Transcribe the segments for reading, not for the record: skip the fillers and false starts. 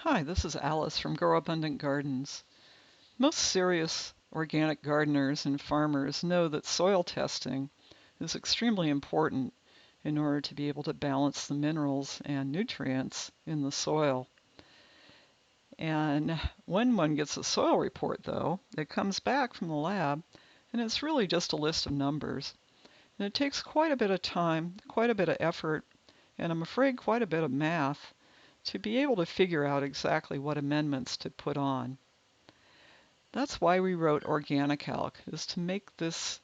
Hi, this is Alice from Grow Abundant Gardens. Most serious organic gardeners and farmers know that soil testing is extremely important in order to be able to balance the minerals and nutrients in the soil. And when one gets a soil report, though, it comes back from the lab and it's really just a list of numbers. And it takes quite a bit of time, quite a bit of effort, and I'm afraid quite a bit of math to be able to figure out exactly what amendments to put on. That's why we wrote OrganiCalc, is to make this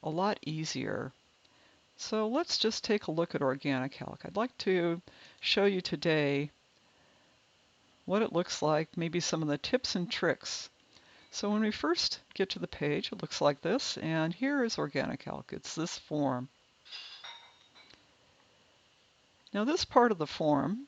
a lot easier. So let's just take a look at OrganiCalc. I'd like to show you today what it looks like, maybe some of the tips and tricks. So when we first get to the page, it looks like this, and here is OrganiCalc. It's this form. Now this part of the form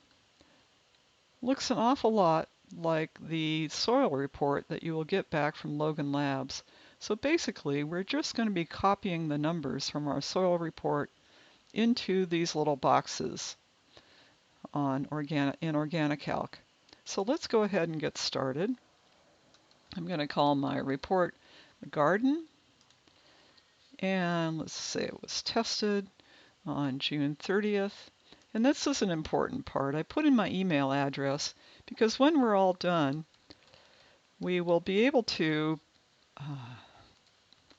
looks an awful lot like the soil report that you will get back from Logan Labs. So basically, we're just going to be copying the numbers from our soil report into these little boxes in OrganiCalc. So let's go ahead and get started. I'm going to call my report the garden, and let's say it was tested on June 30th. And this is an important part. I put in my email address because when we're all done, we will be able to,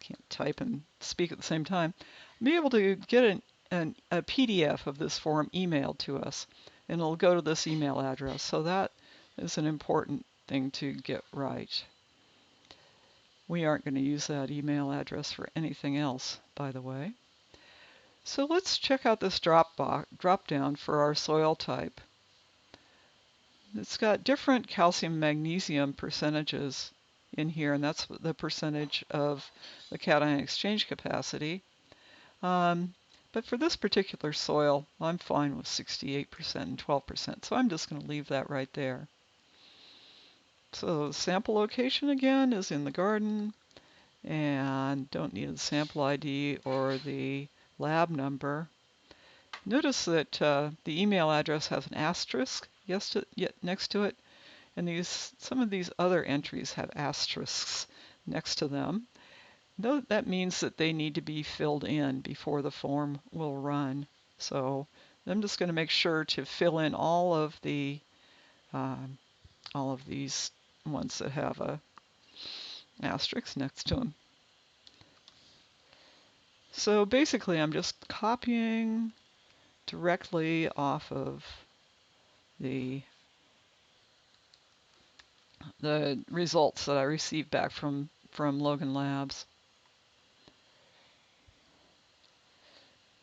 can't type and speak at the same time, be able to get a PDF of this form emailed to us, and it'll go to this email address. So that is an important thing to get right. We aren't going to use that email address for anything else, by the way. So let's check out this drop down for our soil type. It's got different calcium magnesium percentages in here, and that's the percentage of the cation exchange capacity. But for this particular soil, I'm fine with 68% and 12%, so I'm just going to leave that right there. So the sample location again is in the garden, and don't need the sample ID or the lab number. Notice that the email address has an asterisk next to it, and some of these other entries have asterisks next to them. That means that they need to be filled in before the form will run. So I'm just going to make sure to fill in all of these ones that have a asterisk next to them. So basically, I'm just copying directly off of the results that I received back from Logan Labs.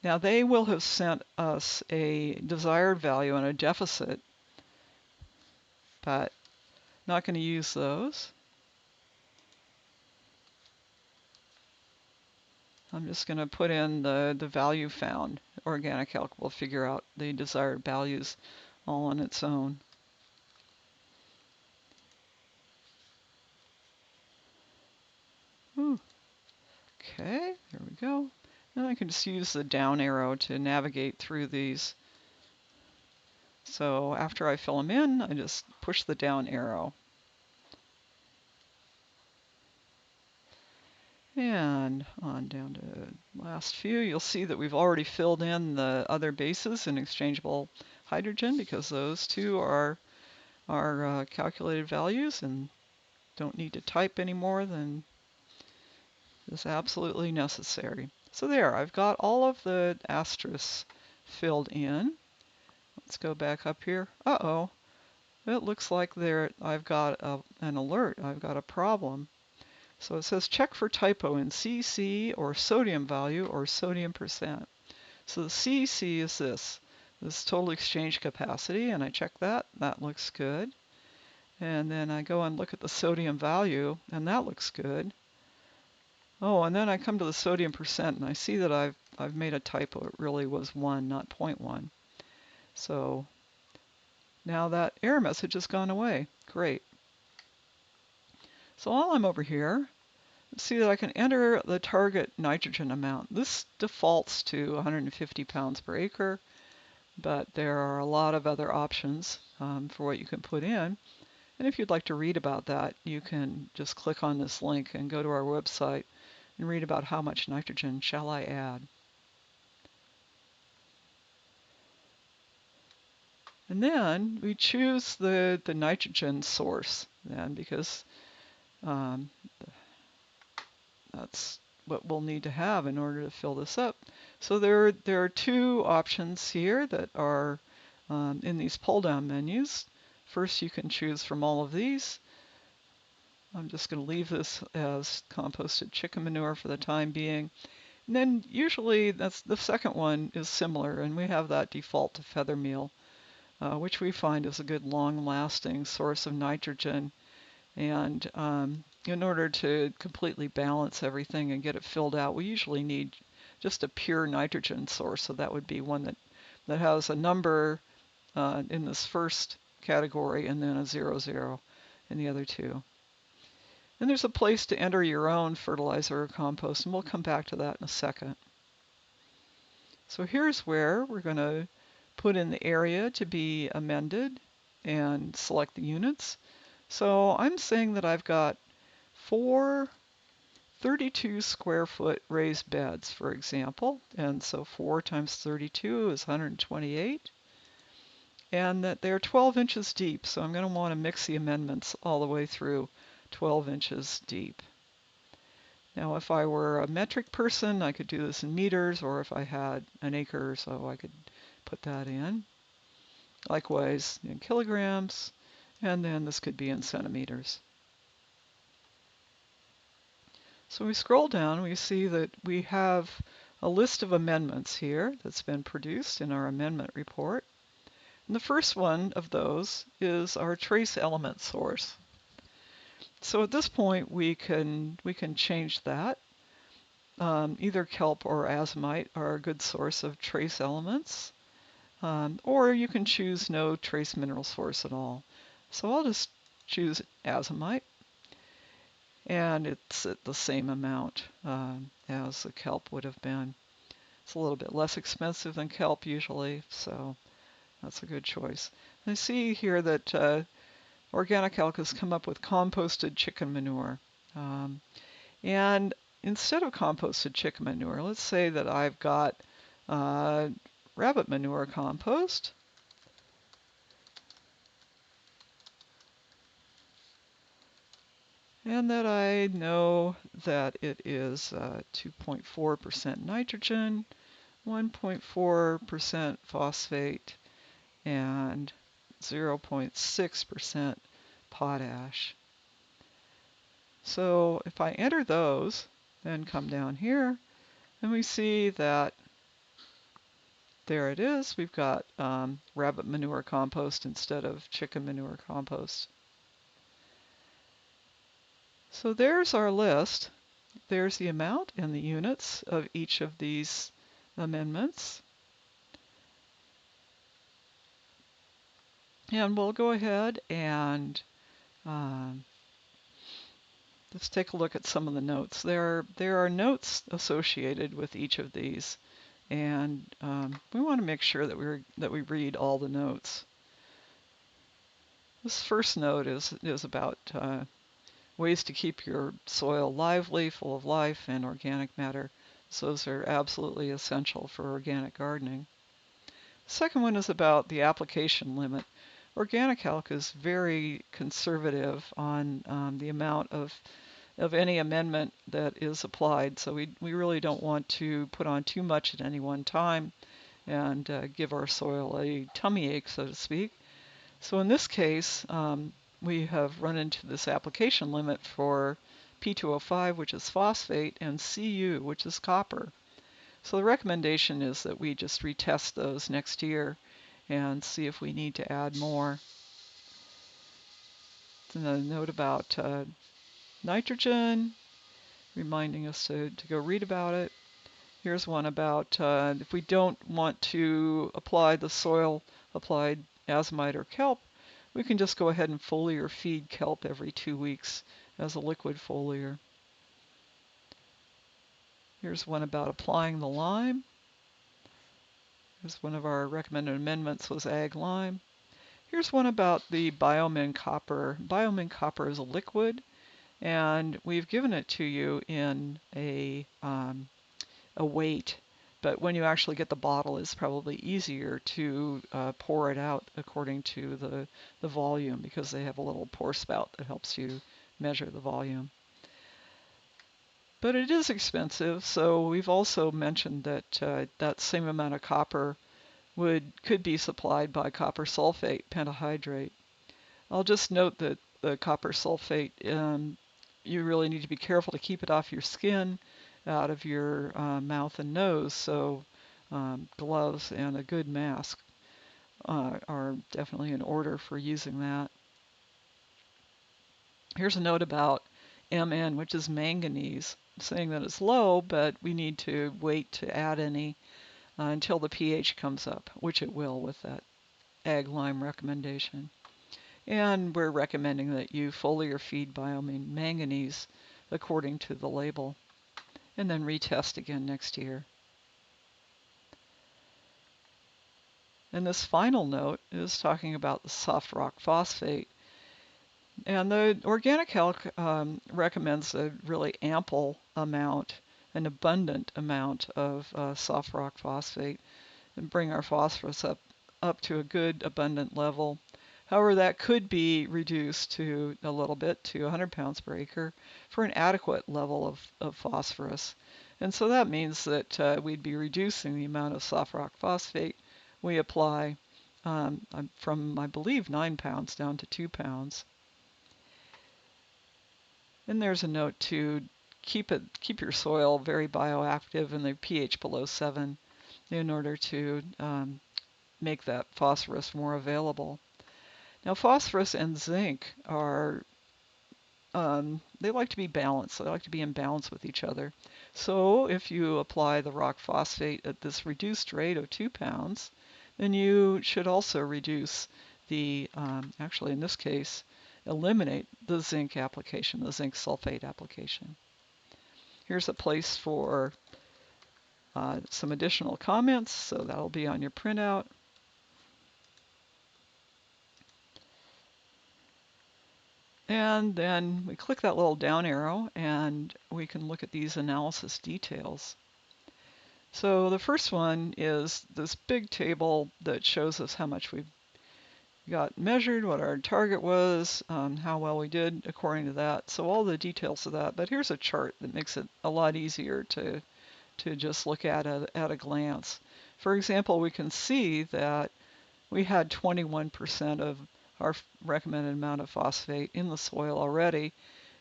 Now they will have sent us a desired value and a deficit, but not going to use those. I'm just going to put in the value found. OrganiCalc will figure out the desired values all on its own. Ooh. Okay, there we go. And I can just use the down arrow to navigate through these. So after I fill them in, I just push the down arrow. And on down to last few, you'll see that we've already filled in the other bases in exchangeable hydrogen because those two are calculated values and don't need to type any more than is absolutely necessary. So there, I've got all of the asterisks filled in. Let's go back up here. Uh-oh, it looks like I've got an alert. I've got a problem. So it says check for typo in CC or sodium value or sodium percent. So the CC is this total exchange capacity, and I check that. That looks good. And then I go and look at the sodium value, and that looks good. Oh, and then I come to the sodium percent, and I see that I've made a typo. It really was 1, not 0.1. So now that error message has gone away. Great. So while I'm over here, see that I can enter the target nitrogen amount. This defaults to 150 pounds per acre. but there are a lot of other options for what you can put in. And if you'd like to read about that, you can just click on this link and go to our website and read about how much nitrogen shall I add. And then we choose the nitrogen source then, because um, that's what we'll need to have in order to fill this up. So there are two options here that are in these pull-down menus. First, you can choose from all of these. I'm just going to leave this as composted chicken manure for the time being. And then usually that's the second one is similar, and we have that default to feather meal, which we find is a good long-lasting source of nitrogen. And in order to completely balance everything and get it filled out, we usually need just a pure nitrogen source. So that would be one that has a number in this first category and then a 00 in the other two. And there's a place to enter your own fertilizer or compost, and we'll come back to that in a second. So here's where we're going to put in the area to be amended and select the units. So I'm saying that I've got 4 32 square foot raised beds, for example. And so 4 times 32 is 128. And that they're 12 inches deep. So I'm going to want to mix the amendments all the way through 12 inches deep. Now, if I were a metric person, I could do this in meters, or if I had an acre or so, I could put that in. Likewise, in kilograms, and then this could be in centimeters. So we scroll down, we see that we have a list of amendments here that's been produced in our amendment report. And the first one of those is our trace element source. So at this point, we can change that. Either kelp or azomite are a good source of trace elements, or you can choose no trace mineral source at all. So I'll just choose azomite, and it's at the same amount as the kelp would have been. It's a little bit less expensive than kelp usually, so that's a good choice. I see here that OrganiCalc has come up with composted chicken manure. And instead of composted chicken manure, let's say that I've got rabbit manure compost. And that I know that it is 2.4% nitrogen, 1.4% phosphate, and 0.6% potash. So if I enter those, then come down here, and we see that there it is. We've got rabbit manure compost instead of chicken manure compost. So there's our list. There's the amount and the units of each of these amendments. And we'll go ahead and let's take a look at some of the notes. There are notes associated with each of these, and we want to make sure that we read all the notes. This first note is about ways to keep your soil lively, full of life and organic matter. So those are absolutely essential for organic gardening. The second one is about the application limit. OrganiCalc is very conservative on the amount of any amendment that is applied. So we really don't want to put on too much at any one time and give our soil a tummy ache, so to speak. So in this case, we have run into this application limit for P2O5, which is phosphate, and Cu, which is copper. So the recommendation is that we just retest those next year and see if we need to add more. Then a note about nitrogen, reminding us to go read about it. Here's one about if we don't want to apply the soil applied azomite or kelp, we can just go ahead and foliar feed kelp every 2 weeks as a liquid foliar. Here's one about applying the lime. Here's one of our recommended amendments was ag lime. Here's one about the Biomin copper. Biomin copper is a liquid, and we've given it to you in a weight. But when you actually get the bottle, it's probably easier to pour it out according to the volume, because they have a little pour spout that helps you measure the volume. But it is expensive, so we've also mentioned that that same amount of copper could be supplied by copper sulfate pentahydrate. I'll just note that the copper sulfate, you really need to be careful to keep it off your skin, out of your mouth and nose, so gloves and a good mask are definitely in order for using that. Here's a note about Mn, which is manganese, saying that it's low, but we need to wait to add any until the pH comes up, which it will with that ag lime recommendation. And we're recommending that you foliar feed manganese according to the label, and then retest again next year. And this final note is talking about the soft rock phosphate. And the OrganiCalc recommends a really ample amount, an abundant amount of soft rock phosphate, and bring our phosphorus up to a good abundant level. However, that could be reduced to a little bit to 100 pounds per acre for an adequate level of phosphorus. And so that means that we'd be reducing the amount of soft rock phosphate we apply from, I believe, 9 pounds down to 2 pounds. And there's a note to keep your soil very bioactive and the pH below 7 in order to make that phosphorus more available. Now, phosphorus and zinc are, they like to be balanced. They like to be in balance with each other. So if you apply the rock phosphate at this reduced rate of 2 pounds, then you should also reduce the, actually in this case, eliminate the zinc application, the zinc sulfate application. Here's a place for some additional comments, so that'll be on your printout. And then we click that little down arrow and we can look at these analysis details. So the first one is this big table that shows us how much we've got measured, what our target was, how well we did according to that. So all the details of that. But here's a chart that makes it a lot easier to just look at a glance. For example, we can see that we had 21% of our recommended amount of phosphate in the soil already.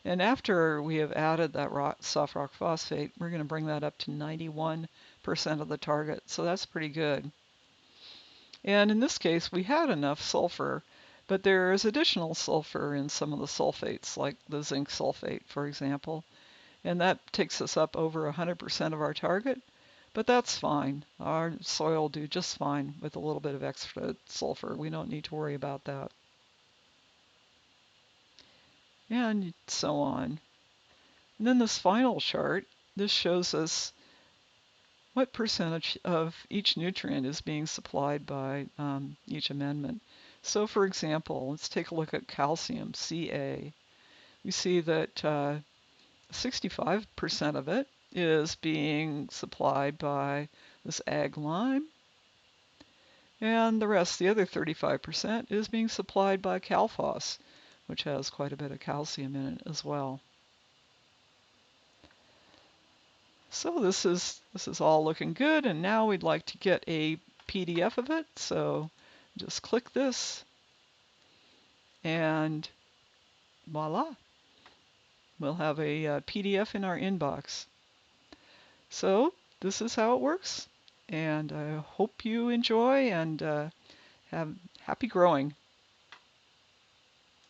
And after we have added that soft rock phosphate, we're going to bring that up to 91% of the target. So that's pretty good. And in this case, we had enough sulfur, but there is additional sulfur in some of the sulfates, like the zinc sulfate, for example. And that takes us up over 100% of our target. But that's fine. Our soil will do just fine with a little bit of extra sulfur. We don't need to worry about that. And so on. And then this final chart, this shows us what percentage of each nutrient is being supplied by each amendment. So for example, let's take a look at calcium, Ca. We see that 65% of it is being supplied by this ag lime, and the rest, the other 35%, is being supplied by calphos, which has quite a bit of calcium in it as well. So this is all looking good, and now we'd like to get a PDF of it. So just click this, and voila, we'll have a PDF in our inbox. So this is how it works, and I hope you enjoy and have happy growing.